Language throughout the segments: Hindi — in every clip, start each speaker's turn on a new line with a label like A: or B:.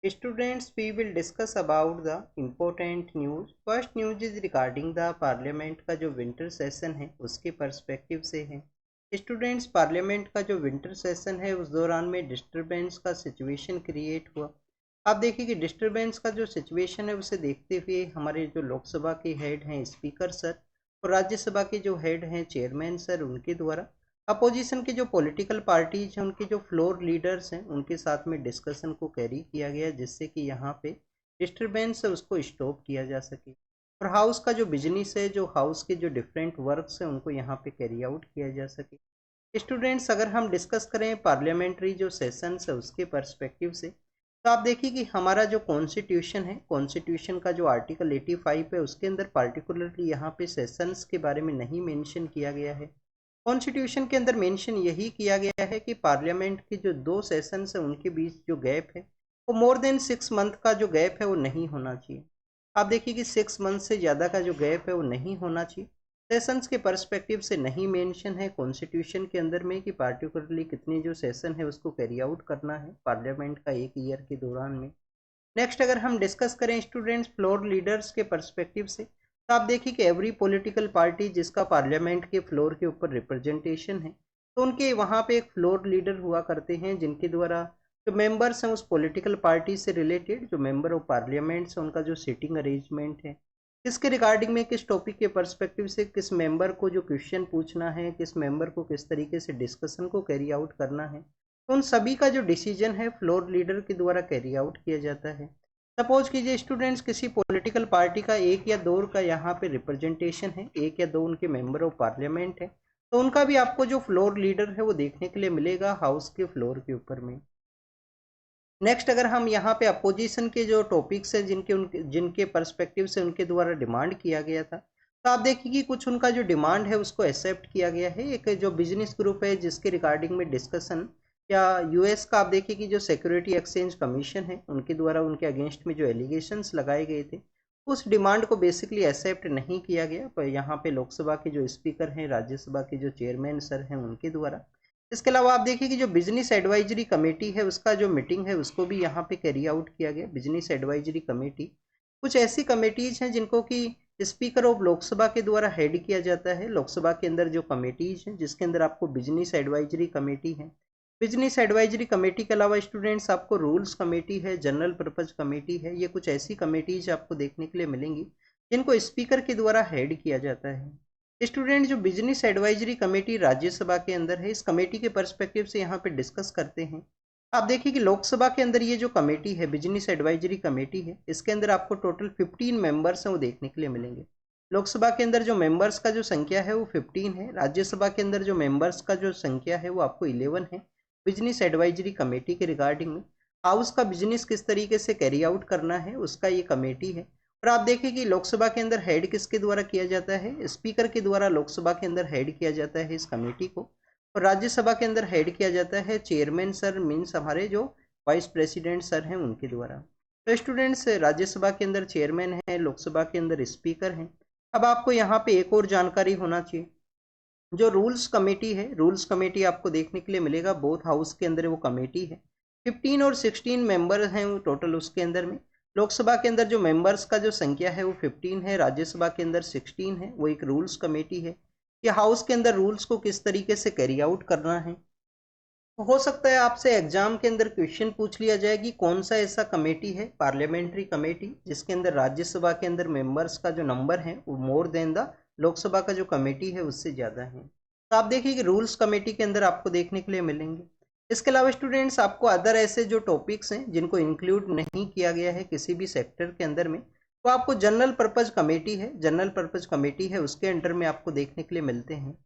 A: Students, we will discuss about the important news. First news is regarding the parliament का जो विंटर सेशन है उसके पर्सपेक्टिव से है। स्टूडेंट्स, पार्लियामेंट का जो विंटर सेशन है उस दौरान में डिस्टरबेंस का सिचुएशन क्रिएट हुआ। आप देखिए कि डिस्टरबेंस का जो सिचुएशन है उसे देखते हुए हमारे जो लोकसभा के हेड हैं स्पीकर सर और राज्यसभा के जो हेड हैं चेयरमैन सर उनके द्वारा अपोजिशन के जो पॉलिटिकल पार्टीज हैं उनके जो फ्लोर लीडर्स हैं उनके साथ में डिस्कशन को कैरी किया गया जिससे कि यहाँ पे डिस्टरबेंस है उसको स्टॉप किया जा सके और हाउस का जो बिजनेस है जो हाउस के जो डिफरेंट वर्क्स हैं उनको यहाँ पे कैरी आउट किया जा सके। स्टूडेंट्स, अगर हम डिस्कस करें पार्लियामेंट्री जो सेशंस है उसके पर्सपेक्टिव से तो आप देखिए कि हमारा जो कॉन्स्टिट्यूशन है, कॉन्स्टिट्यूशन का जो आर्टिकल 85 है उसके अंदर पार्टिकुलरली यहाँ पे सेशंस के बारे में नहीं मेंशन किया गया है। कॉन्स्टिट्यूशन के अंदर मेंशन यही किया गया है कि पार्लियामेंट के जो दो सेशंस हैं उनके बीच जो गैप है वो मोर देन 6 मंथ का जो गैप है वो नहीं होना चाहिए। आप देखिए कि 6 मंथ से ज़्यादा का जो गैप है वो नहीं होना चाहिए। सेशंस के पर्सपेक्टिव से नहीं मेंशन है कॉन्स्टिट्यूशन के अंदर में कि पार्टिकुलरली कितने जो सेशन है उसको कैरी आउट करना है पार्लियामेंट का एक ईयर के दौरान में। नेक्स्ट अगर हम डिस्कस करें स्टूडेंट्स फ्लोर लीडर्स के पर्सपेक्टिव से तो आप देखिए कि एवरी पॉलिटिकल पार्टी जिसका पार्लियामेंट के फ्लोर के ऊपर रिप्रेजेंटेशन है तो उनके वहाँ पे एक फ्लोर लीडर हुआ करते हैं जिनके द्वारा जो मेंबर्स हैं उस पॉलिटिकल पार्टी से रिलेटेड जो मेंबर ऑफ पार्लियामेंट है उनका जो सीटिंग अरेंजमेंट है किसके रिगार्डिंग में किस टॉपिक के पर्सपेक्टिव से किस मेंबर को जो क्वेश्चन पूछना है किस मेंबर को किस तरीके से डिस्कशन को कैरी आउट करना है तो उन सभी का जो डिसीजन है फ्लोर लीडर के द्वारा कैरी आउट किया जाता है। सपोज कीजिए स्टूडेंट्स किसी पॉलिटिकल पार्टी का एक या दो का यहाँ पे रिप्रेजेंटेशन है, एक या दो उनके मेंबर ऑफ पार्लियामेंट है तो उनका भी आपको जो फ्लोर लीडर है वो देखने के लिए मिलेगा हाउस के फ्लोर के ऊपर में। नेक्स्ट अगर हम यहाँ पे अपोजिशन के जो टॉपिक्स हैं जिनके पर्सपेक्टिव से उनके द्वारा डिमांड किया गया था तो आप देखिए कि कुछ उनका जो डिमांड है उसको एक्सेप्ट किया गया है। एक जो बिजनेस ग्रुप है जिसके रिगार्डिंग में डिस्कशन या यूएस का आप देखिए कि जो सिक्योरिटी एक्सचेंज कमीशन है उनके द्वारा उनके अगेंस्ट में जो एलिगेशंस लगाए गए थे उस डिमांड को बेसिकली एक्सेप्ट नहीं किया गया पर यहाँ पे लोकसभा के जो स्पीकर हैं राज्यसभा के जो चेयरमैन सर हैं उनके द्वारा। इसके अलावा आप देखिए कि जो बिजनेस एडवाइजरी कमेटी है उसका जो मीटिंग है उसको भी यहाँ पे कैरी आउट किया गया। बिजनेस एडवाइजरी कमेटी कुछ ऐसी कमेटीज हैं जिनको कि स्पीकर ऑफ लोकसभा के द्वारा हेड किया जाता है। लोकसभा के अंदर जो कमेटीज हैं जिसके अंदर आपको बिजनेस एडवाइजरी कमेटी है, बिजनेस एडवाइजरी कमेटी के अलावा स्टूडेंट्स आपको रूल्स कमेटी है, जनरल पर्पज कमेटी है, ये कुछ ऐसी कमेटीज आपको देखने के लिए मिलेंगी जिनको स्पीकर के द्वारा हेड किया जाता है। स्टूडेंट जो बिजनेस एडवाइजरी कमेटी राज्यसभा के अंदर है इस कमेटी के पर्सपेक्टिव से यहाँ पे डिस्कस करते हैं। आप देखिए कि लोकसभा के अंदर ये जो कमेटी है बिजनेस एडवाइजरी कमेटी है इसके अंदर आपको टोटल 15 मेंबर्स हैं वो देखने के लिए मिलेंगे। लोकसभा के अंदर जो मेंबर्स का जो संख्या है वो 15 है, राज्यसभा के अंदर जो मेंबर्स का जो संख्या है वो आपको 11 है। बिजनेस एडवाइजरी कमेटी के रिगार्डिंग में हाउस का बिजनेस किस तरीके से कैरी आउट करना है उसका ये कमेटी है। और आप देखिए कि लोकसभा के अंदर हेड किसके द्वारा किया जाता है, स्पीकर के द्वारा लोकसभा के अंदर हेड किया जाता है इस कमेटी को। और राज्यसभा के अंदर हेड किया जाता है चेयरमैन सर मीन्स हमारे जो वाइस प्रेसिडेंट सर हैं उनके द्वारा। तो स्टूडेंट्स राज्यसभा के अंदर चेयरमैन है, लोकसभा के अंदर स्पीकर हैं। अब आपको यहाँ पे एक और जानकारी होना चाहिए, जो रूल्स कमेटी है रूल्स कमेटी आपको देखने के लिए मिलेगा बोथ हाउस के अंदर वो कमेटी है। 15 और 16 मेंबर हैं वो टोटल उसके अंदर में। लोकसभा के अंदर जो मेंबर्स का जो संख्या है वो 15 है, राज्यसभा के अंदर 16 है। वो एक रूल्स कमेटी है कि हाउस के अंदर रूल्स को किस तरीके से कैरी आउट करना है। तो हो सकता है आपसे एग्जाम के अंदर क्वेश्चन पूछ लिया जाए कि कौन सा ऐसा कमेटी है पार्लियामेंट्री कमेटी जिसके अंदर राज्यसभा के अंदर मेंबर्स का जो नंबर है वो मोर देन द लोकसभा का जो कमेटी है उससे ज़्यादा है। तो आप देखिए कि रूल्स कमेटी के अंदर आपको देखने के लिए मिलेंगे। इसके अलावा स्टूडेंट्स आपको अदर ऐसे जो टॉपिक्स हैं जिनको इंक्लूड नहीं किया गया है किसी भी सेक्टर के अंदर में तो आपको जनरल पर्पज कमेटी है, जनरल पर्पज कमेटी है उसके अंडर में आपको देखने के लिए मिलते हैं।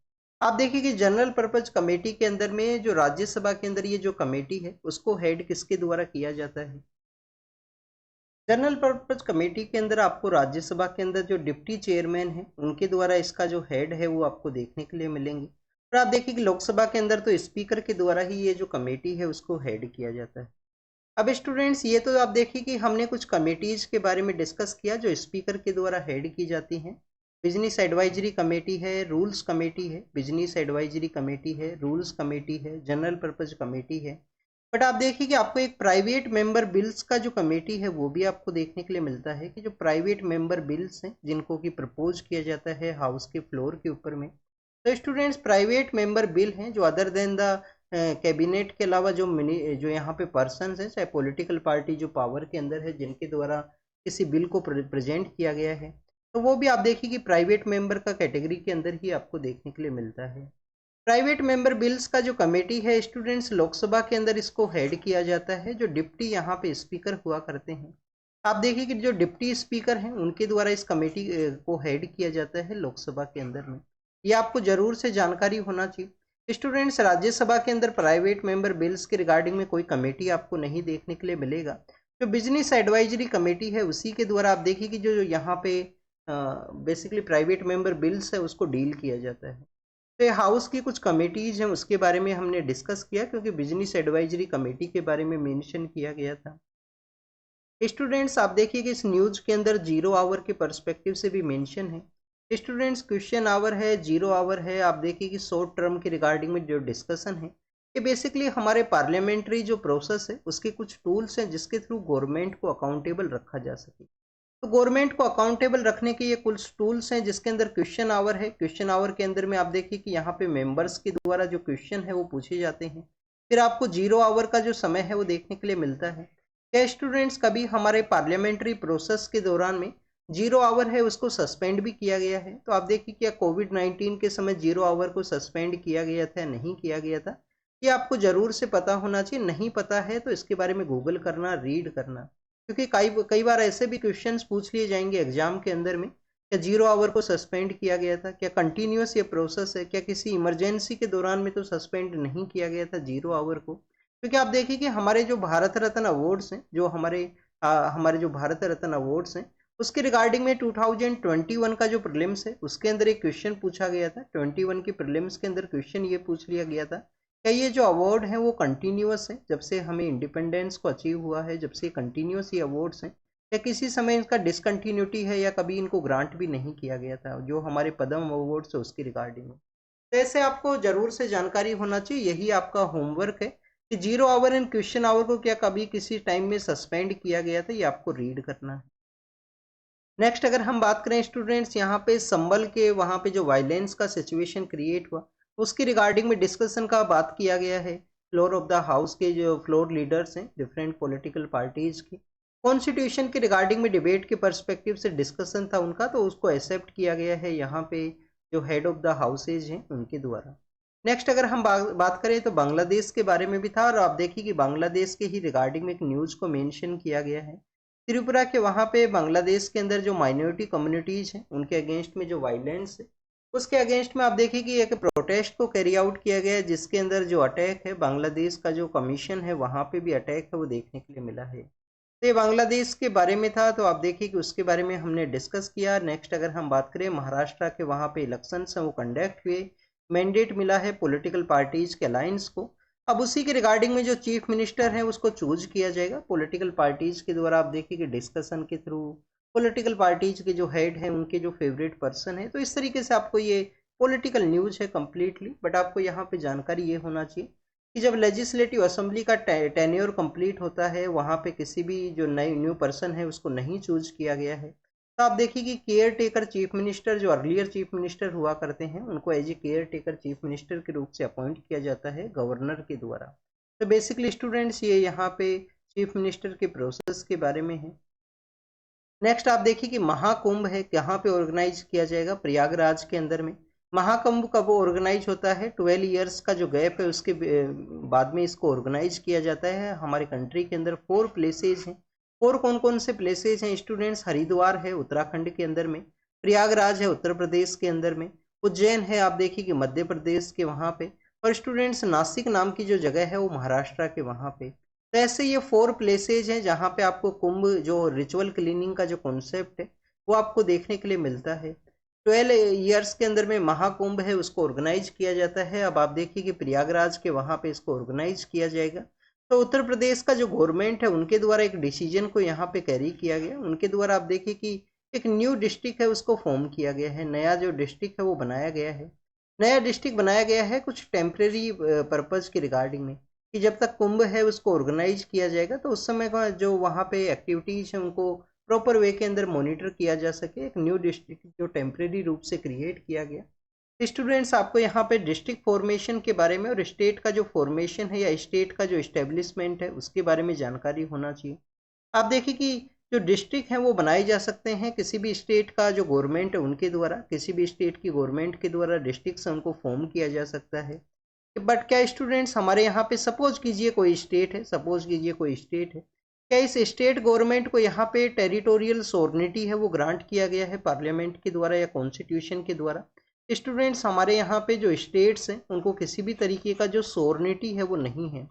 A: आप देखिए कि जनरल पर्पज कमेटी के अंदर में जो राज्यसभा के अंदर ये जो कमेटी है उसको हेड किसके द्वारा किया जाता है। जनरल पर्पज कमेटी के अंदर आपको राज्यसभा के अंदर जो डिप्टी चेयरमैन है उनके द्वारा इसका जो हेड है वो आपको देखने के लिए मिलेंगे। और आप देखिए कि लोकसभा के अंदर तो स्पीकर के द्वारा ही ये जो कमेटी है उसको हेड किया जाता है। अब स्टूडेंट्स ये तो आप देखिए कि हमने कुछ कमेटीज के बारे में डिस्कस किया जो स्पीकर के द्वारा हेड की जाती हैं। बिजनेस एडवाइजरी कमेटी है, रूल्स कमेटी है, बिजनेस एडवाइजरी कमेटी है, रूल्स कमेटी है, जनरल पर्पज कमेटी है। बट आप देखिए कि आपको एक प्राइवेट मेंबर बिल्स का जो कमेटी है वो भी आपको देखने के लिए मिलता है कि जो प्राइवेट मेंबर बिल्स हैं जिनको कि प्रपोज किया जाता है हाउस के फ्लोर के ऊपर में, तो स्टूडेंट्स प्राइवेट मेंबर बिल हैं जो अदर देन द कैबिनेट के अलावा जो जो यहाँ पे पर्सनस हैं, चाहे पॉलिटिकल पार्टी जो पावर के अंदर है, जिनके द्वारा किसी बिल को प्रेजेंट किया गया है, तो वो भी आप देखिए कि प्राइवेट मेंबर का कैटेगरी के अंदर ही आपको देखने के लिए मिलता है। प्राइवेट मेंबर बिल्स का जो कमेटी है स्टूडेंट्स, लोकसभा के अंदर इसको हेड किया जाता है, जो डिप्टी यहाँ पे स्पीकर हुआ करते हैं। आप देखिए कि जो डिप्टी स्पीकर हैं उनके द्वारा इस कमेटी को हेड किया जाता है लोकसभा के अंदर में। ये आपको जरूर से जानकारी होना चाहिए। स्टूडेंट्स, राज्यसभा के अंदर प्राइवेट मेंबर बिल्स के रिगार्डिंग में कोई कमेटी आपको नहीं देखने के लिए मिलेगा। जो बिजनेस एडवाइजरी कमेटी है उसी के द्वारा आप देखिए कि जो यहाँ पे बेसिकली प्राइवेट मेंबर बिल्स है उसको डील किया जाता है। तो ये हाउस की कुछ कमेटीज हैं उसके बारे में हमने डिस्कस किया, क्योंकि बिजनेस एडवाइजरी कमेटी के बारे में मेंशन किया गया था। स्टूडेंट्स, आप देखिए कि इस न्यूज के अंदर जीरो आवर के पर्सपेक्टिव से भी मेंशन है। स्टूडेंट्स, क्वेश्चन आवर है, जीरो आवर है। आप देखिए कि शॉर्ट टर्म के रिगार्डिंग में जो डिस्कशन है, ये बेसिकली हमारे पार्लियामेंट्री जो प्रोसेस है उसके कुछ टूल्स हैं जिसके थ्रू गवर्नमेंट को अकाउंटेबल रखा जा सके। तो गवर्नमेंट को अकाउंटेबल रखने के ये कुछ टूल्स हैं जिसके अंदर क्वेश्चन आवर है। क्वेश्चन आवर के अंदर में आप देखिए कि यहाँ पे मेंबर्स के द्वारा जो क्वेश्चन है वो पूछे जाते हैं। फिर आपको जीरो आवर का जो समय है वो देखने के लिए मिलता है। क्या स्टूडेंट्स, कभी हमारे पार्लियामेंट्री प्रोसेस के दौरान में जीरो आवर है उसको सस्पेंड भी किया गया है? तो आप देखिए क्या कोविड-19 के समय जीरो आवर को सस्पेंड किया गया था या नहीं किया गया था? ये आपको जरूर से पता होना चाहिए। नहीं पता है तो इसके बारे में गूगल करना, रीड करना, क्योंकि कई कई बार ऐसे भी क्वेश्चंस पूछ लिए जाएंगे एग्जाम के अंदर में। क्या जीरो आवर को सस्पेंड किया गया था? क्या कंटिन्यूस ये प्रोसेस है? क्या किसी इमरजेंसी के दौरान में तो सस्पेंड नहीं किया गया था जीरो आवर को? क्योंकि आप देखिए कि हमारे जो भारत रत्न अवार्ड्स हैं, जो हमारे जो भारत रत्न अवार्ड्स हैं, उसके रिगार्डिंग में 2021 का जो प्रीलिम्स है उसके अंदर एक क्वेश्चन पूछा गया था। 21 की प्रीलिम्स के अंदर क्वेश्चन ये पूछ लिया गया था, क्या ये जो अवार्ड है वो कंटिन्यूस है? जब से हमें इंडिपेंडेंस को अचीव हुआ है, जब से कंटिन्यूस ये अवार्ड्स हैं, या किसी समय इनका डिसकंटिन्यूटी है, या कभी इनको ग्रांट भी नहीं किया गया था, जो हमारे पद्म अवार्ड्स है उसकी रिगार्डिंग में। तो ऐसे आपको जरूर से जानकारी होना चाहिए। यही आपका होमवर्क है कि zero hour and question hour को क्या कभी किसी टाइम में सस्पेंड किया गया था, ये आपको रीड करना है। नेक्स्ट अगर हम बात करें स्टूडेंट्स, यहाँ पे संभल के वहाँ पे जो वायलेंस का सिचुएशन क्रिएट हुआ उसकी रिगार्डिंग में डिस्कशन का बात किया गया है। फ्लोर ऑफ द हाउस के जो फ्लोर लीडर्स हैं डिफरेंट पॉलिटिकल पार्टीज के, कॉन्स्टिट्यूशन के रिगार्डिंग में डिबेट के पर्सपेक्टिव से डिस्कशन था उनका, तो उसको एक्सेप्ट किया गया है यहाँ पे जो हेड ऑफ द हाउसेज हैं उनके द्वारा। नेक्स्ट अगर हम बात करें तो बांग्लादेश के बारे में भी था, और आप देखिए कि बांग्लादेश के ही रिगार्डिंग में एक न्यूज़ को मेंशन किया गया है। त्रिपुरा के वहाँ पे बांग्लादेश के अंदर जो माइनॉरिटी कम्युनिटीज़ हैं उनके अगेंस्ट में जो वायलेंस है उसके अगेंस्ट में आप देखिए कि एक प्रोटेस्ट को कैरी आउट किया गया है, जिसके अंदर जो अटैक है बांग्लादेश का जो कमीशन है वहाँ पे भी अटैक है वो देखने के लिए मिला है। तो ये बांग्लादेश के बारे में था, तो आप देखिए कि उसके बारे में हमने डिस्कस किया। नेक्स्ट अगर हम बात करें महाराष्ट्र के, वहाँ पे इलेक्शंस हैं वो कंडक्ट हुए, मैंडेट मिला है पॉलिटिकल पार्टीज के अलायंस को। अब उसी के रिगार्डिंग में जो चीफ मिनिस्टर है उसको चूज किया जाएगा पॉलिटिकल पार्टीज के द्वारा। आप देखिए कि डिस्कशन के थ्रू पॉलिटिकल पार्टीज के जो हेड हैं उनके जो फेवरेट पर्सन है, तो इस तरीके से आपको ये पॉलिटिकल न्यूज है कम्प्लीटली। बट आपको यहाँ पे जानकारी ये होना चाहिए कि जब लेजिस्लेटिव असेंबली का टेन्योर कंप्लीट होता है, वहाँ पे किसी भी जो नई न्यू पर्सन है उसको नहीं चूज किया गया है, तो आप देखिए कि केयर टेकर चीफ मिनिस्टर जो अर्लियर चीफ मिनिस्टर हुआ करते हैं उनको as a caretaker chief minister के रूप से अपॉइंट किया जाता है गवर्नर के द्वारा। तो बेसिकली स्टूडेंट्स, ये यहाँ पे चीफ मिनिस्टर के प्रोसेस के बारे में है। नेक्स्ट आप देखिए कि महाकुंभ है कहाँ पे ऑर्गेनाइज किया जाएगा? प्रयागराज के अंदर में। महाकुंभ कब ऑर्गेनाइज होता है? 12 ईयर्स का जो गैप है उसके बाद में इसको ऑर्गेनाइज किया जाता है। हमारे कंट्री के अंदर 4 प्लेसेज हैं। 4 कौन कौन से प्लेसेज हैं स्टूडेंट्स? हरिद्वार है उत्तराखंड के अंदर में, प्रयागराज है उत्तर प्रदेश के अंदर में, उज्जैन है आप देखिए कि मध्य प्रदेश के वहाँ पे, और स्टूडेंट्स नासिक नाम की जो जगह है वो महाराष्ट्र के वहाँ पे। तो ऐसे ये 4 प्लेसेज हैं जहाँ पे आपको कुंभ जो रिचुअल क्लीनिंग का जो कॉन्सेप्ट है वो आपको देखने के लिए मिलता है। 12 ईयर्स के अंदर में महाकुंभ है उसको ऑर्गेनाइज किया जाता है। अब आप देखिए कि प्रयागराज के वहाँ पे इसको ऑर्गेनाइज किया जाएगा। तो उत्तर प्रदेश का जो गवर्नमेंट है उनके द्वारा एक डिसीजन को यहाँ पे कैरी किया गया। उनके द्वारा आप देखिए कि एक न्यू डिस्ट्रिक्ट है उसको फॉर्म किया गया है, नया जो डिस्ट्रिक्ट है वो बनाया गया है। नया डिस्ट्रिक्ट बनाया गया है कुछ टेम्परेरी पर्पज़ के रिगार्डिंग में। कि जब तक कुंभ है उसको ऑर्गेनाइज किया जाएगा तो उस समय का जो वहाँ पे एक्टिविटीज है उनको प्रॉपर वे के अंदर मॉनिटर किया जा सके। एक न्यू डिस्ट्रिक्ट जो टेम्परेरी रूप से क्रिएट किया गया। स्टूडेंट्स आपको यहाँ पे डिस्ट्रिक्ट फॉर्मेशन के बारे में और स्टेट का जो फॉर्मेशन है या स्टेट का जो इस्टेब्लिशमेंट है उसके बारे में जानकारी होना चाहिए। आप देखिए कि जो डिस्ट्रिक्ट हैं वो बनाए जा सकते हैं किसी भी स्टेट का जो गवर्नमेंट है उनके द्वारा, किसी भी स्टेट की गवर्नमेंट के द्वारा डिस्ट्रिक्ट से उनको फॉर्म किया जा सकता है। बट क्या स्टूडेंट्स हमारे यहाँ पे सपोज कीजिए कोई स्टेट है, क्या इस स्टेट गवर्नमेंट को यहाँ पे टेरिटोरियल सॉवरेनिटी है वो ग्रांट किया गया है पार्लियामेंट के द्वारा या कॉन्स्टिट्यूशन के द्वारा? स्टूडेंट्स हमारे यहाँ पे जो स्टेट्स हैं उनको किसी भी तरीके का जो सॉवरेनिटी है वो नहीं है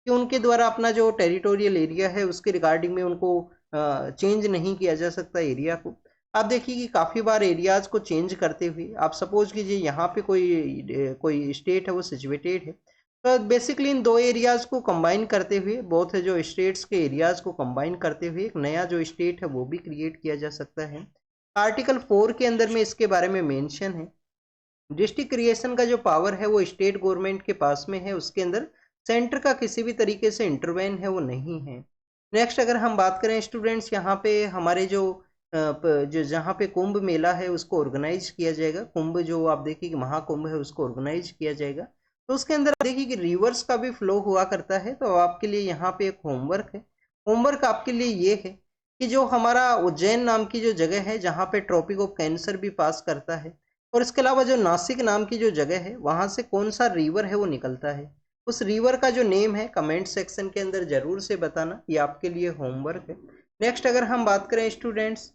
A: कि उनके द्वारा अपना जो टेरिटोरियल एरिया है उसके रिगार्डिंग में उनको चेंज नहीं किया जा सकता एरिया को। आप देखिए कि काफ़ी बार एरियाज को चेंज करते हुए, आप सपोज कीजिए यहाँ पे कोई स्टेट है वो सिचुएटेड है, तो बेसिकली इन दो एरियाज को कंबाइन करते हुए, बोथ जो स्टेट्स के एरियाज को कंबाइन करते हुए एक नया जो स्टेट है वो भी क्रिएट किया जा सकता है। आर्टिकल 4 के अंदर में इसके बारे में मेंशन है। डिस्ट्रिक्ट क्रिएशन का जो पावर है वो स्टेट गवर्नमेंट के पास में है, उसके अंदर सेंटर का किसी भी तरीके से इंटरवेन है वो नहीं है। नेक्स्ट अगर हम बात करें स्टूडेंट्स, यहाँ पे हमारे जो जहाँ पे कुंभ मेला है उसको ऑर्गेनाइज किया जाएगा, कुंभ जो आप देखिए कि महाकुंभ है उसको ऑर्गेनाइज किया जाएगा, तो उसके अंदर देखिए कि रिवर्स का भी फ्लो हुआ करता है। तो आपके लिए यहाँ पे एक होमवर्क है, होमवर्क आपके लिए ये है कि जो हमारा उज्जैन नाम की जो जगह है जहाँ पे ट्रॉपिक ऑफ कैंसर भी पास करता है, और इसके अलावा जो नासिक नाम की जो जगह है वहाँ से कौन सा रिवर है वो निकलता है, उस रिवर का जो नेम है कमेंट सेक्शन के अंदर जरूर से बताना, ये आपके लिए होमवर्क है। नेक्स्ट अगर हम बात करें स्टूडेंट्स,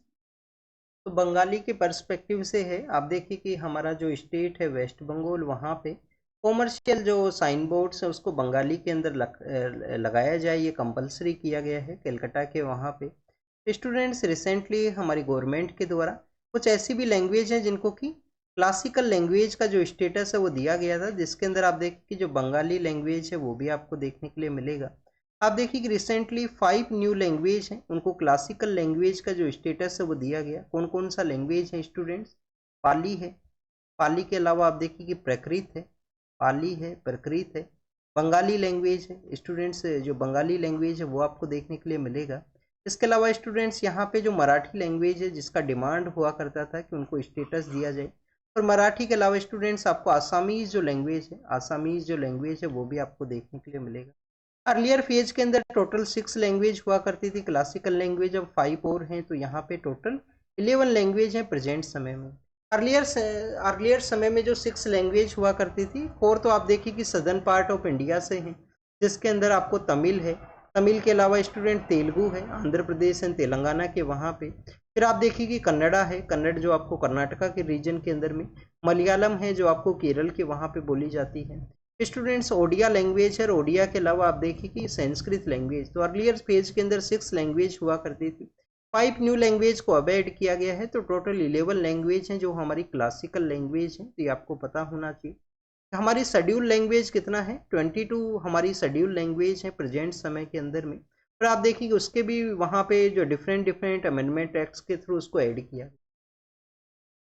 A: तो बंगाली के पर्सपेक्टिव से है, आप देखिए कि हमारा जो स्टेट है वेस्ट बंगाल, वहाँ पे कॉमर्शियल जो साइन बोर्ड्स है उसको बंगाली के अंदर लगाया जाए, ये कंपलसरी किया गया है कलकत्ता के वहाँ पे। स्टूडेंट्स रिसेंटली हमारी गवर्नमेंट के द्वारा कुछ ऐसी भी लैंग्वेज हैं जिनको कि क्लासिकल लैंग्वेज का जो स्टेटस है वो दिया गया था, जिसके अंदर आप देखिए कि जो बंगाली लैंग्वेज है वो भी आपको देखने के लिए मिलेगा। आप देखिए कि रिसेंटली 5 न्यू लैंग्वेज हैं उनको क्लासिकल लैंग्वेज का जो स्टेटस है वो दिया गया। कौन कौन सा लैंग्वेज है स्टूडेंट्स? पाली है, पाली के अलावा आप देखिए कि प्रकृत है, पाली है, प्रकृत है, बंगाली लैंग्वेज है स्टूडेंट्स, जो बंगाली लैंग्वेज है वो आपको देखने के लिए मिलेगा। इसके अलावा स्टूडेंट्स यहाँ पे जो मराठी लैंग्वेज है जिसका डिमांड हुआ करता था कि उनको स्टेटस दिया जाए, और मराठी के अलावा स्टूडेंट्स आपको आसामीज जो लैंग्वेज है, आसामीज जो लैंग्वेज है वो भी आपको देखने के लिए मिलेगा। अर्लियर फेज के अंदर टोटल 6 लैंग्वेज हुआ करती थी क्लासिकल लैंग्वेज, अब 5 और हैं, तो यहाँ पे टोटल 11 लैंग्वेज हैं प्रेजेंट समय में। अर्लियर समय में जो 6 लैंग्वेज हुआ करती थी, 4 तो आप देखिए कि सदर्न पार्ट ऑफ इंडिया से हैं, जिसके अंदर आपको तमिल है, तमिल के अलावा स्टूडेंट तेलुगु है, आंध्र प्रदेश एंड तेलंगाना के वहाँ पे। फिर आप देखिए कि कन्नड़ा है, कन्नड़ जो आपको कर्नाटका के रीजन के अंदर में, मलयालम है जो आपको केरल के वहाँ पे बोली जाती है। स्टूडेंट्स ओडिया लैंग्वेज है, और ओडिया के अलावा आप देखिए कि संस्कृत लैंग्वेज। तो अर्लियर फेज के अंदर 6 लैंग्वेज हुआ करती थी, 5 न्यू लैंग्वेज को अब ऐड किया गया है, तो टोटल 11 लैंग्वेज हैं जो हमारी क्लासिकल लैंग्वेज है, ये आपको पता होना चाहिए। हमारी शेड्यूल लैंग्वेज कितना है? 22 हमारी शेड्यूल लैंग्वेज है प्रेजेंट समय के अंदर में। और आप देखिए कि उसके भी वहाँ पे जो डिफरेंट अमेंडमेंट एक्ट्स के थ्रू उसको ऐड किया।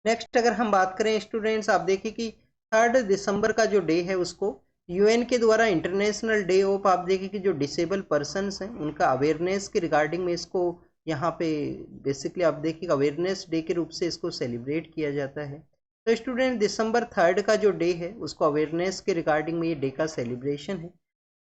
A: नेक्स्ट अगर हम बात करें स्टूडेंट्स, आप देखिए कि 3 दिसंबर का जो डे है उसको यूएन के द्वारा इंटरनेशनल डे ऑफ, आप देखिए कि जो डिसेबल पर्सनस हैं उनका अवेयरनेस के रिगार्डिंग में इसको यहाँ पे बेसिकली आप देखिए अवेयरनेस डे के रूप से इसको सेलिब्रेट किया जाता है। तो स्टूडेंट दिसंबर 3 का जो डे है उसको अवेयरनेस के रिगार्डिंग में ये डे का सेलिब्रेशन है।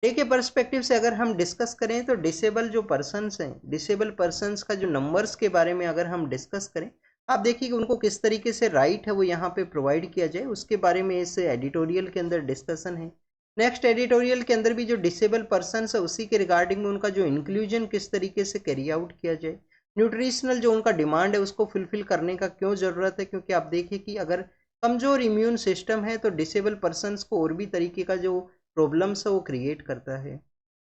A: डे के पर्सपेक्टिव से अगर हम डिस्कस करें तो डिसेबल जो पर्सनस हैं, डिसेबल पर्सनस का जो नंबर्स के बारे में अगर हम डिस्कस करें, आप देखिए कि उनको किस तरीके से राइट है वो यहाँ पे प्रोवाइड किया जाए, उसके बारे में इस एडिटोरियल के अंदर डिस्कशन है। नेक्स्ट एडिटोरियल के अंदर भी जो डिसेबल पर्सनस है उसी के रिगार्डिंग में उनका जो इंक्लूजन किस तरीके से कैरी आउट किया जाए, न्यूट्रिशनल जो उनका डिमांड है उसको फुलफिल करने का क्यों ज़रूरत है, क्योंकि आप देखिए कि अगर कमज़ोर इम्यून सिस्टम है तो डिसेबल पर्सनस को और भी तरीके का जो प्रॉब्लम्स है वो क्रिएट करता है।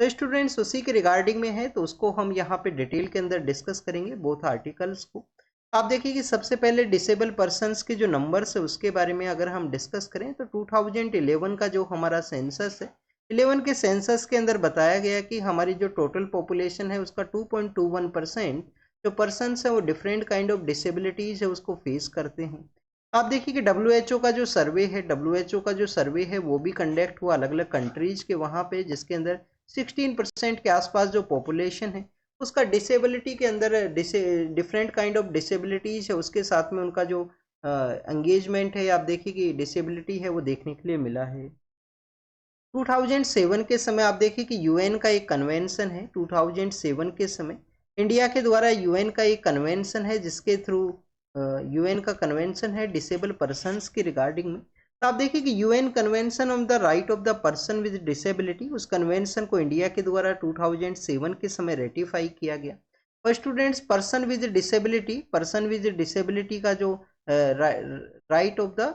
A: तो स्टूडेंट्स उसी के रिगार्डिंग में है, तो उसको हम यहाँ पे डिटेल के अंदर डिस्कस करेंगे बोथ आर्टिकल्स को। आप देखिए कि सबसे पहले डिसेबल पर्सनस के जो नंबर्स है उसके बारे में अगर हम डिस्कस करें तो 2011 का जो हमारा सेंसस है, 11 के सेंसस के अंदर बताया गया कि हमारी जो टोटल पॉपुलेशन है उसका 2.21% जो पर्सनस है वो डिफरेंट काइंड ऑफ डिसेबिलिटीज़ है उसको फेस करते हैं। आप देखिए कि WHO का जो सर्वे है, WHO का जो सर्वे है वो भी कंडक्ट हुआ अलग अलग कंट्रीज के वहाँ पे, जिसके अंदर 16% के आसपास जो पॉपुलेशन है उसका डिसेबिलिटी के अंदर डिफरेंट काइंड ऑफ डिसेबिलिटीज है, उसके साथ में उनका जो एंगेजमेंट है, आप देखिए कि डिसेबिलिटी है वो देखने के लिए मिला है। 2007 के समय आप देखिए कि यूएन का एक कन्वेंशन है, 2007 के समय इंडिया के द्वारा यूएन का एक कन्वेंशन है जिसके थ्रू यूएन का कन्वेंशन है डिसेबल पर्सन्स के रिगार्डिंग में। तो आप देखिए कि UN convention on the right of the person with disability, उस कन्वेंशन को इंडिया के द्वारा 2007 के समय रेटिफाई किया गया। और स्टूडेंट्स, पर्सन विद डिसेबिलिटी का जो right of the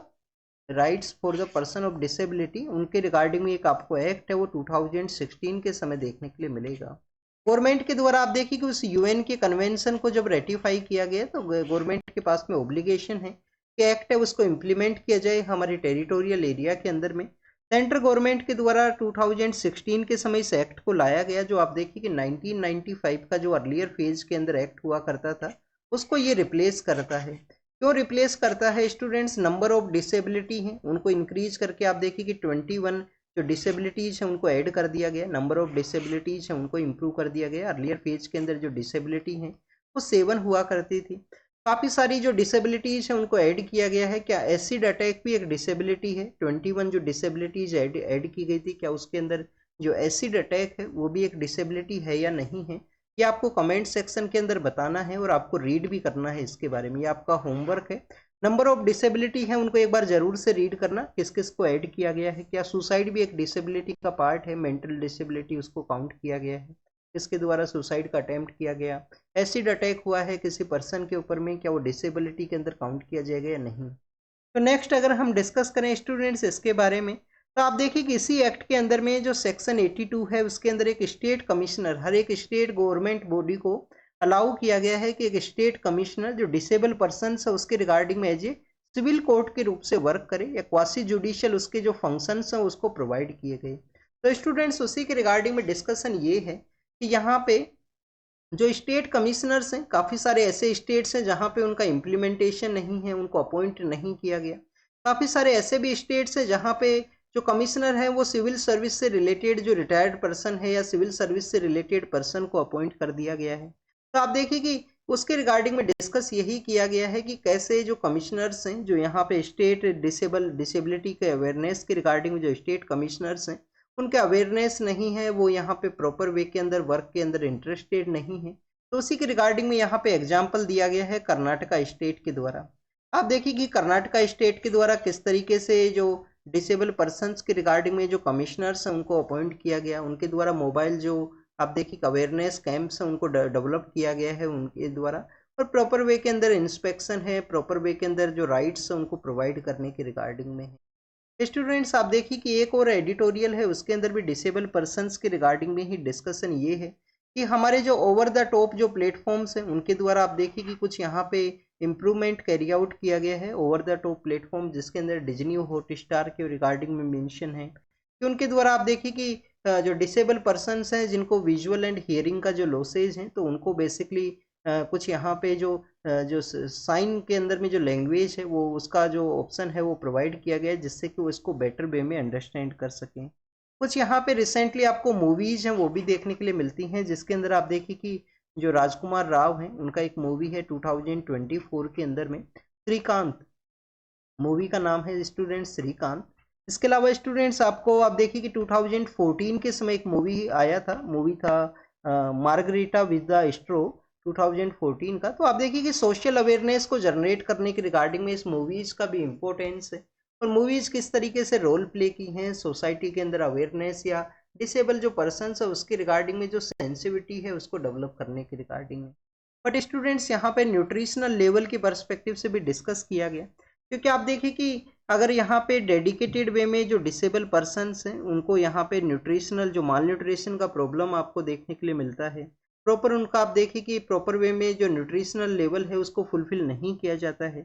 A: rights for the person of disability, उनके रिगार्डिंग में एक आपको एक्ट है वो 2016 के समय देखने के लिए मिलेगा। गवर्नमेंट के द्वारा आप देखिए कि उस यूएन के कन्वेंशन को जब रेटिफाई किया गया तो गवर्नमेंट के पास में ओब्लिगेशन है कि एक्ट है उसको इम्प्लीमेंट किया जाए हमारे टेरिटोरियल एरिया के अंदर में। सेंट्रल गवर्नमेंट के द्वारा 2016 के समय इस एक्ट को लाया गया, जो आप देखिए कि 1995 का जो अर्लियर फेज के अंदर एक्ट हुआ करता था उसको ये रिप्लेस करता है। क्यों रिप्लेस करता है स्टूडेंट्स? नंबर ऑफ डिसेबिलिटी हैं उनको इंक्रीज करके आप देखिए कि 21 जो डिसेबिलिटीज है उनको ऐड कर दिया गया, नंबर ऑफ डिसेबिलिटीज है उनको इम्प्रूव कर दिया गया। अर्लियर फेज के अंदर जो डिसेबिलिटी है वो 7 हुआ करती थी, काफ़ी सारी जो डिसेबिलिटीज है उनको ऐड किया गया है। क्या एसिड अटैक भी एक डिसेबिलिटी है? 21 जो डिसेबिलिटीज ऐड की गई थी, क्या उसके अंदर जो एसिड अटैक है वो भी एक डिसेबिलिटी है या नहीं है? ये आपको कमेंट सेक्शन के अंदर बताना है और आपको रीड भी करना है इसके बारे में, ये आपका होमवर्क है। नंबर ऑफ डिसेबिलिटी है उनको एक बार जरूर से रीड करना, किस किस को ऐड किया गया है। क्या सुसाइड भी एक डिसेबिलिटी का पार्ट है? मेंटल डिसेबिलिटी उसको काउंट किया गया है, इसके द्वारा सुसाइड का अटेम्प्ट किया गया। एसिड अटैक हुआ है किसी पर्सन के ऊपर में, क्या वो डिसेबिलिटी के अंदर काउंट किया जाएगा या नहीं? तो नेक्स्ट अगर हम डिस्कस करें स्टूडेंट्स इसके बारे में, तो आप देखिए कि इसी एक्ट के अंदर में जो सेक्शन 82 है उसके अंदर एक स्टेट कमिश्नर, हर एक स्टेट गवर्नमेंट बॉडी को अलाउ किया गया है कि एक स्टेट कमिश्नर जो डिसेबल पर्सन है उसके रिगार्डिंग में एज ए सिविल कोर्ट के रूप से वर्क करे, या क्वासी जुडिशियल उसके जो फंक्शंस हैं उसको प्रोवाइड किए गए। तो स्टूडेंट्स उसी के रिगार्डिंग में डिस्कशन ये है कि यहाँ पे जो स्टेट कमिश्नर्स हैं, काफ़ी सारे ऐसे स्टेट्स हैं जहाँ पे उनका इम्प्लीमेंटेशन नहीं है, उनको अपॉइंट नहीं किया गया। काफ़ी सारे ऐसे भी स्टेट्स हैं जहाँ पे जो कमिश्नर है वो सिविल सर्विस से रिलेटेड जो रिटायर्ड पर्सन है या सिविल सर्विस से रिलेटेड पर्सन को अपॉइंट कर दिया गया है। तो आप देखिए कि उसके रिगार्डिंग में डिस्कस यही किया गया है कि कैसे जो कमिश्नर्स हैं, जो यहाँ पे स्टेट डिसेबिलिटी के अवेयरनेस के रिगार्डिंग जो स्टेट कमिश्नर्स हैं उनके अवेयरनेस नहीं है, वो यहाँ पे प्रॉपर वे के अंदर वर्क के अंदर इंटरेस्टेड नहीं है। तो उसी के रिगार्डिंग में यहाँ पे एग्जाम्पल दिया गया है कर्नाटका स्टेट के द्वारा। आप देखिए कि कर्नाटका स्टेट के द्वारा किस तरीके से जो डिसेबल पर्सन्स के रिगार्डिंग में जो कमिश्नर्स हैं उनको अपॉइंट किया गया, उनके द्वारा मोबाइल जो आप देखिए अवेयरनेस कैंप्स हैं उनको डेवलप किया गया है उनके द्वारा, और प्रॉपर वे के अंदर इंस्पेक्शन है, प्रॉपर वे के अंदर जो राइट्स हैं उनको प्रोवाइड करने के रिगार्डिंग में है। स्टूडेंट्स आप देखिए कि एक और एडिटोरियल है उसके अंदर भी डिसेबल पर्सन्स के रिगार्डिंग में ही डिस्कशन ये है कि हमारे जो ओवर द टॉप जो प्लेटफॉर्म्स हैं उनके द्वारा आप देखिए कि कुछ यहाँ पे इम्प्रूवमेंट कैरी आउट किया गया है ओवर द टॉप प्लेटफॉर्म, जिसके अंदर डिज्नी हॉटस्टार के रिगार्डिंग में मेंशन है कि उनके द्वारा आप देखिए कि जो डिसेबल पर्सन्स हैं जिनको विजुअल एंड हियरिंग का जो लॉसेज हैं तो उनको बेसिकली कुछ यहाँ पे जो साइन के अंदर में जो लैंग्वेज है वो उसका जो ऑप्शन है वो प्रोवाइड किया गया है, जिससे कि वो इसको बेटर वे में अंडरस्टैंड कर सकें। कुछ यहाँ पे रिसेंटली आपको मूवीज हैं वो भी देखने के लिए मिलती हैं, जिसके अंदर आप देखिए कि जो राजकुमार राव हैं उनका एक मूवी है 2024 के अंदर में, श्रीकांत, मूवी का नाम है स्टूडेंट श्रीकांत। इसके अलावा स्टूडेंट्स आपको आप देखिए कि 2014 के समय एक मूवी आया था, मूवी था मार्गरीटा विद द स्ट्रो 2014 का। तो आप देखिए कि सोशल अवेयरनेस को जनरेट करने के रिगार्डिंग में इस मूवीज का भी इम्पोर्टेंस है, और मूवीज किस तरीके से रोल प्ले की हैं सोसाइटी के अंदर अवेयरनेस या डिसेबल जो पर्सन है उसके रिगार्डिंग में जो सेंसिटिविटी है उसको डेवलप करने के रिगार्डिंग में। बट स्टूडेंट्स यहाँ पे न्यूट्रिशनल लेवल के पर्सपेक्टिव से भी डिस्कस किया गया, क्योंकि आप देखिए कि अगर यहाँ पे डेडिकेटेड वे में जो डिसेबल पर्सन्स हैं उनको यहाँ पे न्यूट्रिशनल जो माल न्यूट्रिशन का प्रॉब्लम आपको देखने के लिए मिलता है, प्रॉपर उनका आप देखिए कि प्रॉपर वे में जो न्यूट्रिशनल लेवल है उसको फुलफिल नहीं किया जाता है,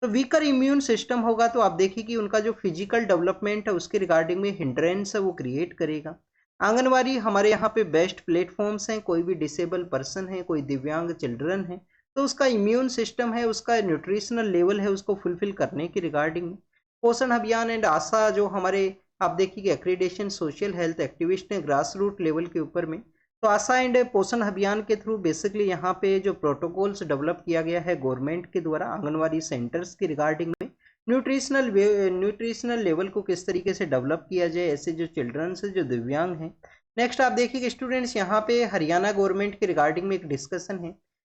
A: तो वीकर इम्यून सिस्टम होगा तो आप देखिए कि उनका जो फिजिकल डेवलपमेंट है उसके रिगार्डिंग में हिंड्रेंस है वो क्रिएट करेगा। आंगनवाड़ी हमारे यहाँ पे बेस्ट प्लेटफॉर्म्स हैं, कोई भी डिसेबल पर्सन है, कोई दिव्यांग चिल्ड्रन है तो उसका इम्यून सिस्टम है, उसका न्यूट्रिशनल लेवल है, उसको फुलफिल करने की रिगार्डिंग पोषण अभियान एंड आशा जो हमारे आप देखिए कि एक्रीडेशन सोशल हेल्थ एक्टिविस्ट हैं ग्रास रूट लेवल के ऊपर में, तो आशा एंड पोषण अभियान के थ्रू बेसिकली यहाँ पे जो प्रोटोकॉल्स डेवलप किया गया है गवर्नमेंट के द्वारा आंगनवाड़ी सेंटर्स की रिगार्डिंग में न्यूट्रिशनल लेवल को किस तरीके से डेवलप किया जाए ऐसे जो चिल्ड्रंस है जो दिव्यांग हैं। नेक्स्ट आप देखिए कि स्टूडेंट्स यहाँ पे हरियाणा गवर्नमेंट के रिगार्डिंग में एक डिस्कशन है।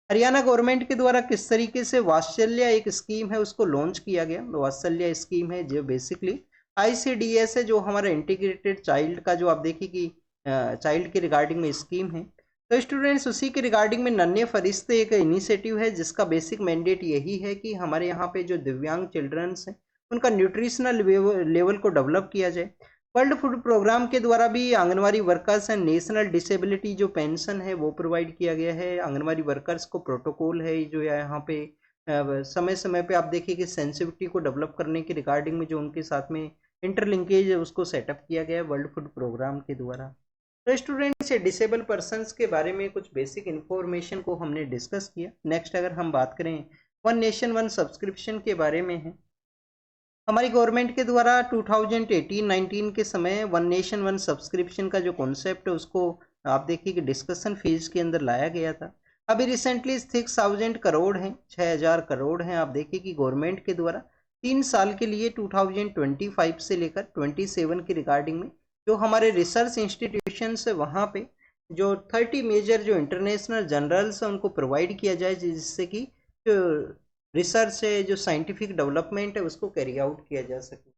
A: हरियाणा गवर्नमेंट के द्वारा किस तरीके से वात्सल्य एक स्कीम है उसको लॉन्च किया गया। वात्सल्य स्कीम है जो बेसिकली आईसीडीएस है, जो हमारा इंटीग्रेटेड चाइल्ड का जो आप देखिए कि चाइल्ड के रिगार्डिंग में स्कीम है। तो स्टूडेंट्स उसी के रिगार्डिंग में नन्हे फरिश्ते एक इनिशिएटिव है जिसका बेसिक मैंडेट यही है कि हमारे यहाँ पे जो दिव्यांग चिल्ड्रंस हैं उनका न्यूट्रिशनल लेवल को डेवलप किया जाए। वर्ल्ड फूड प्रोग्राम के द्वारा भी anganwadi workers and national disability जो पेंशन है वो प्रोवाइड किया गया है। आंगनवाड़ी वर्कर्स को प्रोटोकॉल है जो यहाँ पे समय समय पे आप देखिए कि सेंसिटिविटी को डेवलप करने की रिगार्डिंग में जो उनके साथ में इंटरलिंकेज है उसको सेटअप किया गया है वर्ल्ड फूड प्रोग्राम के द्वारा। तो स्टूडेंट्स ये डिसेबल पर्सनस के बारे में कुछ बेसिक इन्फॉर्मेशन को हमने डिस्कस किया। नेक्स्ट अगर हम बात करें वन नेशन वन सब्सक्रिप्शन के बारे में है, हमारी गवर्नमेंट के द्वारा 2018-19 के समय वन नेशन वन सब्सक्रिप्शन का जो कॉन्सेप्ट है उसको आप देखिए कि डिस्कशन फेज के अंदर लाया गया था। अभी रिसेंटली 6,000 करोड़ हैं, 6,000 करोड़ हैं आप देखिए कि गवर्नमेंट के द्वारा 3 साल के लिए 2025 से लेकर 27 की रिगार्डिंग में जो हमारे रिसर्च इंस्टीट्यूशंस है वहाँ पे जो 30 मेजर जो इंटरनेशनल जर्नल्स हैं उनको प्रोवाइड किया जाए जिससे कि जो रिसर्च है जो साइंटिफिक डेवलपमेंट है उसको कैरी आउट किया जा सके।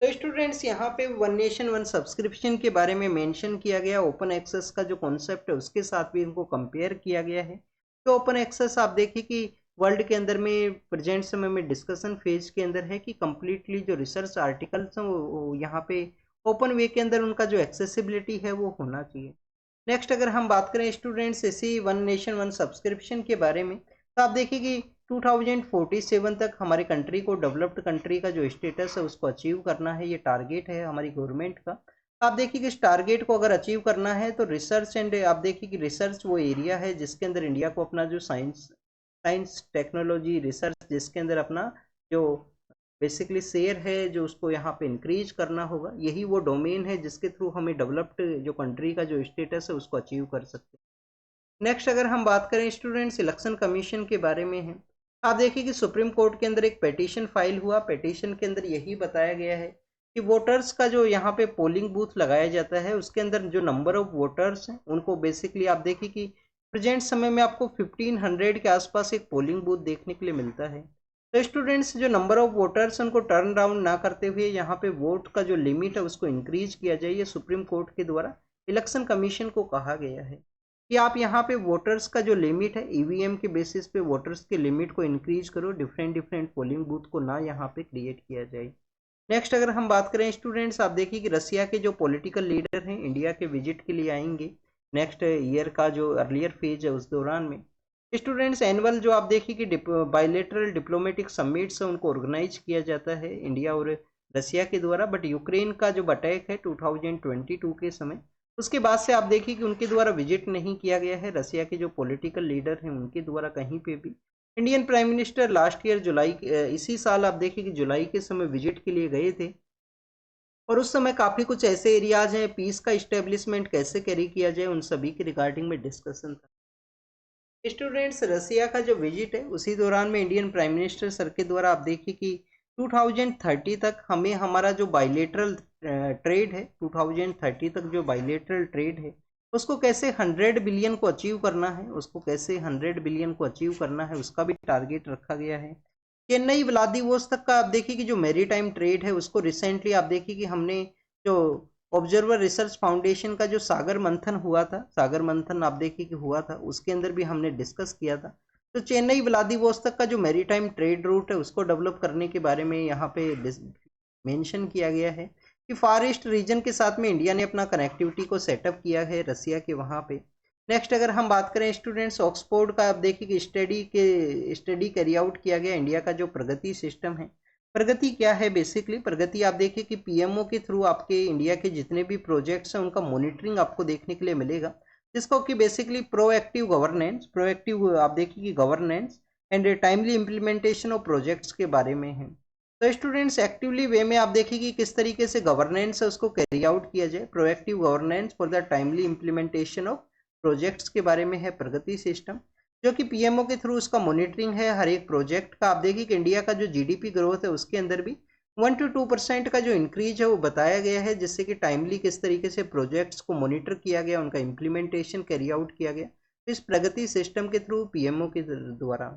A: तो स्टूडेंट्स यहाँ पे वन नेशन वन सब्सक्रिप्शन के बारे में मेंशन किया गया, ओपन एक्सेस का जो कॉन्सेप्ट है उसके साथ भी इनको कंपेयर किया गया है। तो ओपन एक्सेस आप देखिए कि वर्ल्ड के अंदर में प्रेजेंट समय में डिस्कशन फेज के अंदर है कि कम्प्लीटली जो रिसर्च आर्टिकल्स हैं वो यहाँ पे ओपन वे के अंदर उनका जो एक्सेसिबिलिटी है वो होना चाहिए। नेक्स्ट अगर हम बात करें स्टूडेंट्स इसी वन नेशन वन सब्सक्रिप्शन के बारे में, तो आप देखिए कि 2047 तक हमारी कंट्री को डेवलप्ड कंट्री का जो स्टेटस है उसको अचीव करना है, ये टारगेट है हमारी गवर्नमेंट का। आप देखिए कि इस टारगेट को अगर अचीव करना है तो रिसर्च एंड आप देखिए कि रिसर्च वो एरिया है जिसके अंदर इंडिया को अपना जो साइंस टेक्नोलॉजी रिसर्च जिसके अंदर अपना जो बेसिकली शेयर है जो उसको यहाँ पे इंक्रीज करना होगा, यही वो डोमेन है जिसके थ्रू हमें डेवलप्ड जो कंट्री का जो स्टेटस है उसको अचीव कर सकते हैं। नेक्स्ट अगर हम बात करें स्टूडेंट्स इलेक्शन कमीशन के बारे में है, आप देखिए कि सुप्रीम कोर्ट के अंदर एक पिटीशन फाइल हुआ। पिटीशन के अंदर यही बताया गया है कि वोटर्स का जो यहाँ पे पोलिंग बूथ लगाया जाता है उसके अंदर जो नंबर ऑफ वोटर्स हैं उनको बेसिकली आप देखिए कि प्रेजेंट समय में आपको 1500 के आसपास एक पोलिंग बूथ देखने के लिए मिलता है। तो स्टूडेंट्स जो नंबर ऑफ वोटर्स उनको टर्न डाउन ना करते हुए यहाँ पे वोट का जो लिमिट है उसको इंक्रीज किया जाए, ये सुप्रीम कोर्ट के द्वारा इलेक्शन कमीशन को कहा गया है कि आप यहाँ पे वोटर्स का जो लिमिट है ईवीएम के बेसिस पे वोटर्स के लिमिट को इंक्रीज करो, डिफरेंट पोलिंग बूथ को ना यहाँ पे क्रिएट किया जाए। नेक्स्ट अगर हम बात करें स्टूडेंट्स आप देखिए कि रसिया के जो पॉलिटिकल लीडर हैं इंडिया के विजिट के लिए आएंगे नेक्स्ट ईयर का जो अर्लियर फेज है उस दौरान में। स्टूडेंट्स एनुअल जो आप देखिए कि बायलेटरल डिप्लोमेटिक समिट्स है उनको ऑर्गेनाइज किया जाता है इंडिया और रसिया के द्वारा, बट यूक्रेन का जो अटैक है 2022 के समय उसके बाद से आप देखिए कि उनके द्वारा विजिट नहीं किया गया है। रसिया के जो पॉलिटिकल लीडर हैं उनके द्वारा कहीं पे भी Indian prime minister last year जुलाई इसी साल आप देखिए कि जुलाई के समय विजिट के लिए गए थे और उस समय काफ़ी कुछ ऐसे एरियाज हैं पीस का इस्टेब्लिशमेंट कैसे कैरी किया जाए उन सभी के रिगार्डिंग में डिस्कशन था। स्टूडेंट्स रसिया का जो विजिट है उसी दौरान में इंडियन प्राइम मिनिस्टर सर के द्वारा आप देखिए कि 2030 तक हमें हमारा जो बायलेटरल ट्रेड है 2030 तक जो बायलेटरल ट्रेड है उसको कैसे 100 बिलियन को अचीव करना है, उसको कैसे 100 बिलियन को अचीव करना है उसका भी टारगेट रखा गया है। चेन्नई व्लादिवोस्तोक का आप देखिए कि जो मेरी टाइम ट्रेड है उसको रिसेंटली आप देखिए कि हमने जो ऑब्जर्वर रिसर्च फाउंडेशन का जो सागर मंथन हुआ था, सागर मंथन आप देखिए कि हुआ था उसके अंदर भी हमने डिस्कस किया था। तो चेन्नई व्लादिवोस्तोक का जो मैरीटाइम ट्रेड रूट है उसको डेवलप करने के बारे में यहाँ पे मेंशन किया गया है कि फार ईस्ट रीजन के साथ में इंडिया ने अपना कनेक्टिविटी को सेटअप किया है रसिया के वहाँ पे। नेक्स्ट अगर हम बात करें स्टूडेंट्स ऑक्सफोर्ड का आप देखिए कि स्टडी कैरी आउट किया गया इंडिया का जो प्रगति सिस्टम है। प्रगति क्या है बेसिकली, प्रगति आप देखिए कि पीएमओ के थ्रू आपके इंडिया के जितने भी प्रोजेक्ट्स हैं उनका मॉनिटरिंग आपको देखने के लिए मिलेगा जिसको कि बेसिकली प्रोएक्टिव गवर्नेंस, प्रोएक्टिव आप देखिए कि governance and timely implementation of projects के बारे में है। तो स्टूडेंट्स एक्टिवली वे में आप देखिए कि किस तरीके से गवर्नेंस है उसको कैरी आउट किया जाए। Proactive governance for the timely implementation of projects के बारे में है प्रगति सिस्टम, जो कि पीएमओ के थ्रू उसका मॉनिटरिंग है हर एक प्रोजेक्ट का। आप देखिए कि इंडिया का जो जीडीपी ग्रोथ है उसके अंदर भी 1 to 2% का जो इंक्रीज है वो बताया गया है, जिससे कि टाइमली किस तरीके से प्रोजेक्ट्स को मॉनिटर किया गया, उनका इम्प्लीमेंटेशन कैरी आउट किया गया इस प्रगति सिस्टम के थ्रू पीएमओ के द्वारा।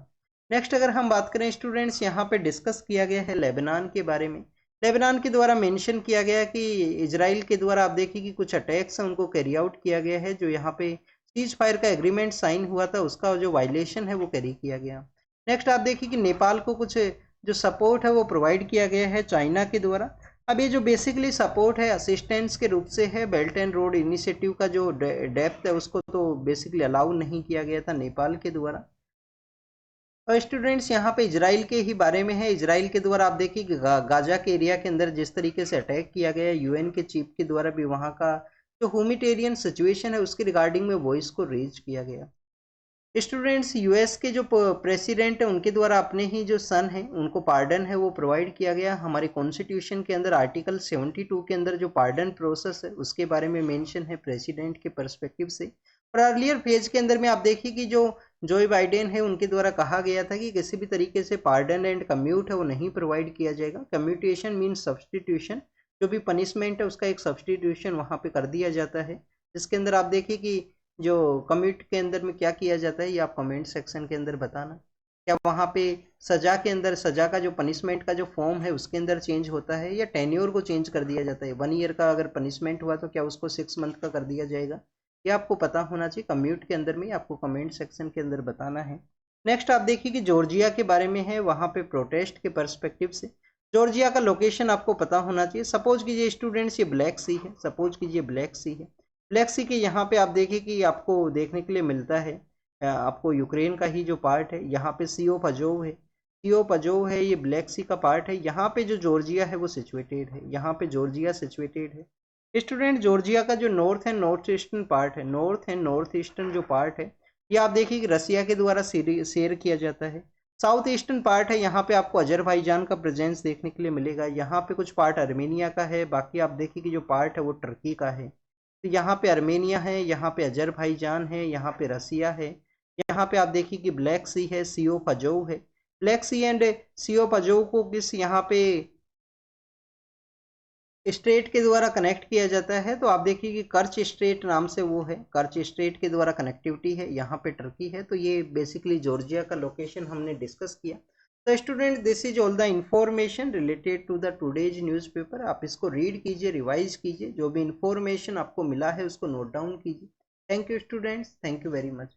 A: नेक्स्ट अगर हम बात करें स्टूडेंट्स, यहाँ पे डिस्कस किया गया है लेबनान के बारे में। लेबनान के द्वारा मेंशन किया गया कि इजराइल के द्वारा आप देखिए कि कुछ अटैक्स हैं उनको कैरी आउट किया गया है, जो यहाँ पे सीज फायर का एग्रीमेंट साइन हुआ था उसका जो वायलेशन है वो कैरी किया गया। नेक्स्ट आप देखिए कि नेपाल को कुछ जो सपोर्ट है वो प्रोवाइड किया गया है चाइना के द्वारा। अब ये जो बेसिकली सपोर्ट है असिस्टेंस के रूप से है। बेल्ट एंड रोड इनिशिएटिव का जो डेप्थ है उसको तो बेसिकली अलाउ नहीं किया गया था नेपाल के द्वारा। और स्टूडेंट्स यहाँ पे इजराइल के ही बारे में है। इजराइल के द्वारा आप देखिए कि गाजा के एरिया के अंदर जिस तरीके से अटैक किया गया, यूएन के चीफ के द्वारा भी वहाँ का जो ह्यूमैनिटेरियन सिचुएशन है उसके रिगार्डिंग में वॉइस को रेज किया गया। स्टूडेंट्स यूएस के जो प्रेसिडेंट है उनके द्वारा अपने ही जो सन है उनको पार्डन है वो प्रोवाइड किया गया। हमारे कॉन्स्टिट्यूशन के अंदर आर्टिकल 72 के अंदर जो पार्डन प्रोसेस है उसके बारे में मेंशन है प्रेसिडेंट के पर्सपेक्टिव से। और अर्लियर फेज के अंदर में आप देखिए कि जो बाइडेन है उनके द्वारा कहा गया था कि किसी भी तरीके से पार्डन एंड कम्यूट है वो नहीं प्रोवाइड किया जाएगा। कम्यूटेशन मीन्स सब्सटीट्यूशन, जो भी पनिशमेंट है उसका एक सब्सटीट्यूशन वहाँ पे कर दिया जाता है। जिसके अंदर आप देखिए कि जो कमिट के अंदर में क्या किया जाता है ये आप कमेंट सेक्शन के अंदर बताना। क्या वहाँ पे सजा के अंदर सजा का जो पनिशमेंट का जो फॉर्म है उसके अंदर चेंज होता है या टेन्योर को चेंज कर दिया जाता है। 1 ईयर का अगर पनिशमेंट हुआ तो क्या उसको 6 मंथ का कर दिया जाएगा, ये आपको पता होना चाहिए। कम्यूट के अंदर में आपको कमेंट सेक्शन के अंदर बताना है। नेक्स्ट आप देखिए कि जॉर्जिया के बारे में है, वहाँ पे प्रोटेस्ट के पर्सपेक्टिव से जॉर्जिया का लोकेशन आपको पता होना चाहिए। सपोज कीजिए स्टूडेंट्स ये ब्लैक सी है, सपोज कीजिए ब्लैक सी है। ब्लैक सी के यहाँ पे आप देखिए कि आपको देखने के लिए मिलता है आपको यूक्रेन का ही जो पार्ट है, यहाँ पे सी ऑफ अजोव है। सी ऑफ अजोव है, ये ब्लैक सी का पार्ट है। यहाँ पे जो जॉर्जिया है वो सिचुएटेड है, यहाँ पे जॉर्जिया सिचुएटेड है। स्टूडेंट जॉर्जिया का जो north and north eastern part है, नॉर्थ एंड नॉर्थ ईस्टर्न जो पार्ट है ये आप देखिए कि रसिया के द्वारा शेयर किया जाता है। साउथ ईस्टर्न पार्ट है, यहाँ पे आपको अजरबैजान का प्रेजेंस देखने के लिए मिलेगा। यहाँ पे कुछ पार्ट अर्मेनिया का है, बाकी आप देखिए कि जो पार्ट है वो टर्की का है। तो यहाँ पे अर्मेनिया है, यहाँ पे अजरबैजान है, यहाँ पे रसिया है। यहाँ पे आप देखिए कि ब्लैक सी है, सी ऑफ अजोव है। Black sea and sea of Azov को किस यहाँ पे स्ट्रेट के द्वारा कनेक्ट किया जाता है। तो आप देखिए कि कर्च स्ट्रेट नाम से वो है, कर्च स्ट्रेट के द्वारा कनेक्टिविटी है। यहाँ पे टर्की है। तो ये बेसिकली जॉर्जिया का लोकेशन हमने डिस्कस किया। तो student this is all the information related to the today's newspaper. आप इसको रीड कीजिए, रिवाइज कीजिए, जो भी इंफॉर्मेशन आपको मिला है उसको नोट डाउन कीजिए। Thank you students, thank you very much.